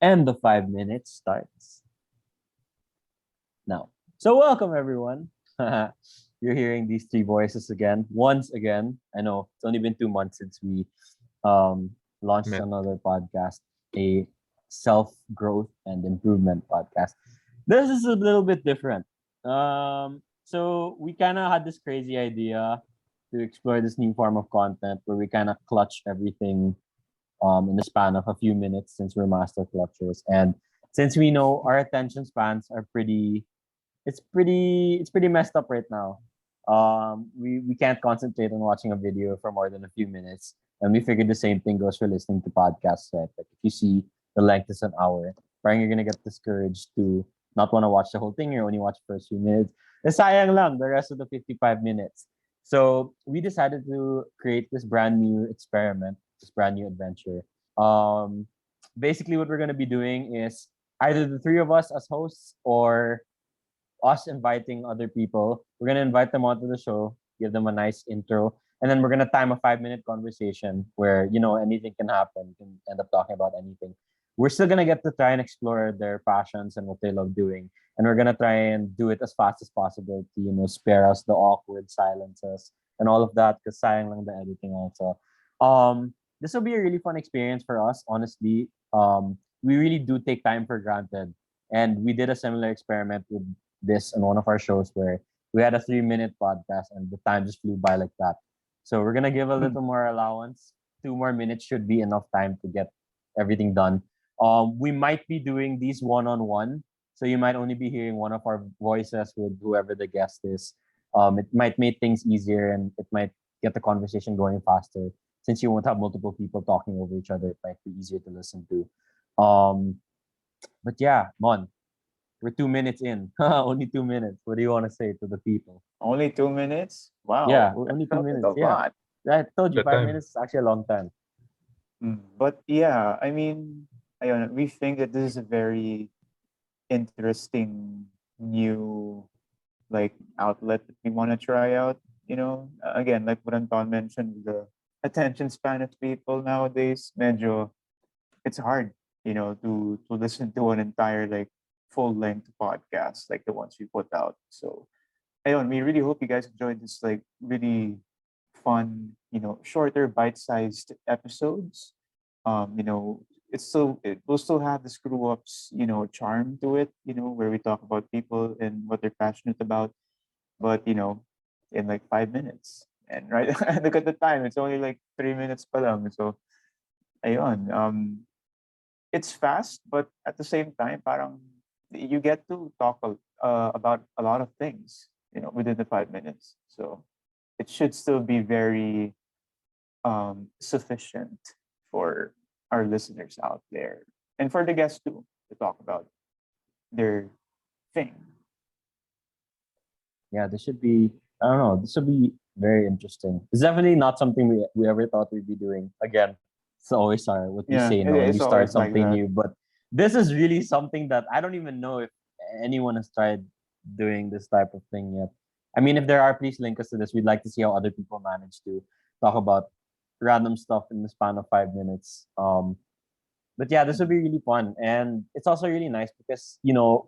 and the 5 minutes starts now. So welcome everyone. You're hearing these three voices again, once again. I know it's only been 2 months since we um, launched Met. another podcast, a self growth and improvement podcast. This is a little bit different. So we kind of had this crazy idea to explore this new form of content where we kind of clutch everything in the span of a few minutes since we're master clutchers. And since we know our attention spans are pretty messed up right now. We can't concentrate on watching a video for more than a few minutes. And we figured the same thing goes for listening to podcasts, right? Like if you see the length is an hour, parang you're gonna get discouraged to not want to watch the whole thing, you only watch the first few minutes. Eh, sayang lang the rest of the 55 minutes. So we decided to create this brand new experiment, this brand new adventure. Um, Basically, what we're gonna be doing is either the three of us as hosts or us inviting other people. We're gonna invite them onto the show, give them a nice intro, and then we're gonna time a 5 minute conversation where anything can happen. You can end up talking about anything. We're still gonna get to try and explore their passions and what they love doing, and we're gonna try and do it as fast as possible to spare us the awkward silences and all of that. Because sayang lang the editing also. This will be a really fun experience for us. Honestly, we really do take time for granted, and we did a similar experiment with this on one of our shows where we had a 3 minute podcast and the time just flew by like that. So we're gonna give a little more allowance. 2 more minutes should be enough time to get everything done. We might be doing these one on one, so you might only be hearing one of our voices with whoever the guest is. It might make things easier and it might get the conversation going faster. Since you won't have multiple people talking over each other, it might be easier to listen to. Um, but yeah, Mon, we're 2 minutes in. Only 2 minutes. What do you want to say to the people? Only 2 minutes? Wow, Yeah, that only two felt like minutes. a Yeah. lot. I told you The five time. minutes is actually a long time. But yeah, I mean, we think that this is a very interesting new outlet that we want to try out. Again, like what Anton mentioned, the attention span of people nowadays, medyo it's hard, to listen to an entire full length podcast like the ones we put out. So we really hope you guys enjoyed this really fun, shorter bite-sized episodes. It will still have the screw ups, charm to it, where we talk about people and what they're passionate about, but in like 5 minutes. And right, look at the time, it's only like 3 minutes pa lang. So ayun, it's fast, but at the same time, parang you get to talk about a lot of things, within the 5 minutes. So it should still be very sufficient for our listeners out there and for the guests too to talk about their thing. Yeah, this should be, I don't know, this should be very interesting. It's definitely not something we ever thought we'd be doing. Again, it's always what we Yeah, say when we it's start always like something that. new. But this is really something that I don't even know if anyone has tried doing this type of thing yet. I mean, if there are, please link us to this. We'd like to see how other people manage to talk about random stuff in the span of 5 minutes. But yeah, this will be really fun. And it's also really nice because,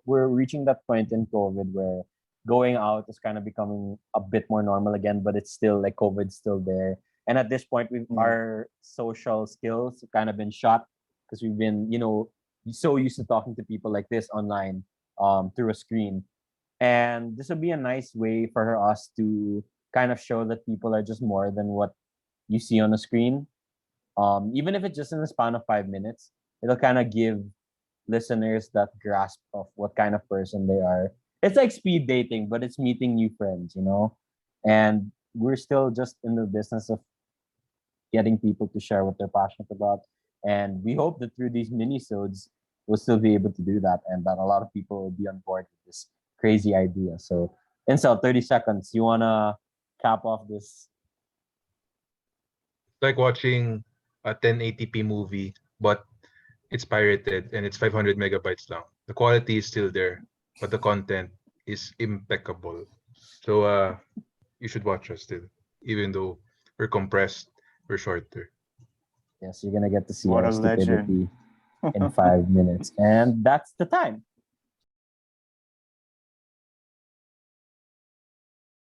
we're reaching that point in COVID where going out is kind of becoming a bit more normal again, but it's still like COVID's still there. And at this point, Yeah. our social skills have kind of been shot because we've been, so used to talking to people like this online through a screen. And this would be a nice way for us to kind of show that people are just more than what you see on the screen. Even if it's just in the span of 5 minutes, it'll kind of give listeners that grasp of what kind of person they are. It's like speed dating, but it's meeting new friends. And we're still just in the business of getting people to share what they're passionate about. And we hope that through these minisodes, we'll still be able to do that and that a lot of people will be on board with this crazy idea. So, Incel, 30 seconds. You want to cap off this? It's like watching a 1080p movie, but it's pirated and it's 500 megabytes long. The quality is still there, but the content is impeccable. So you should watch us still, even though we're compressed, we're shorter. Yes, you're going to get to see What our a legend. stupidity. in 5 minutes. And that's the time.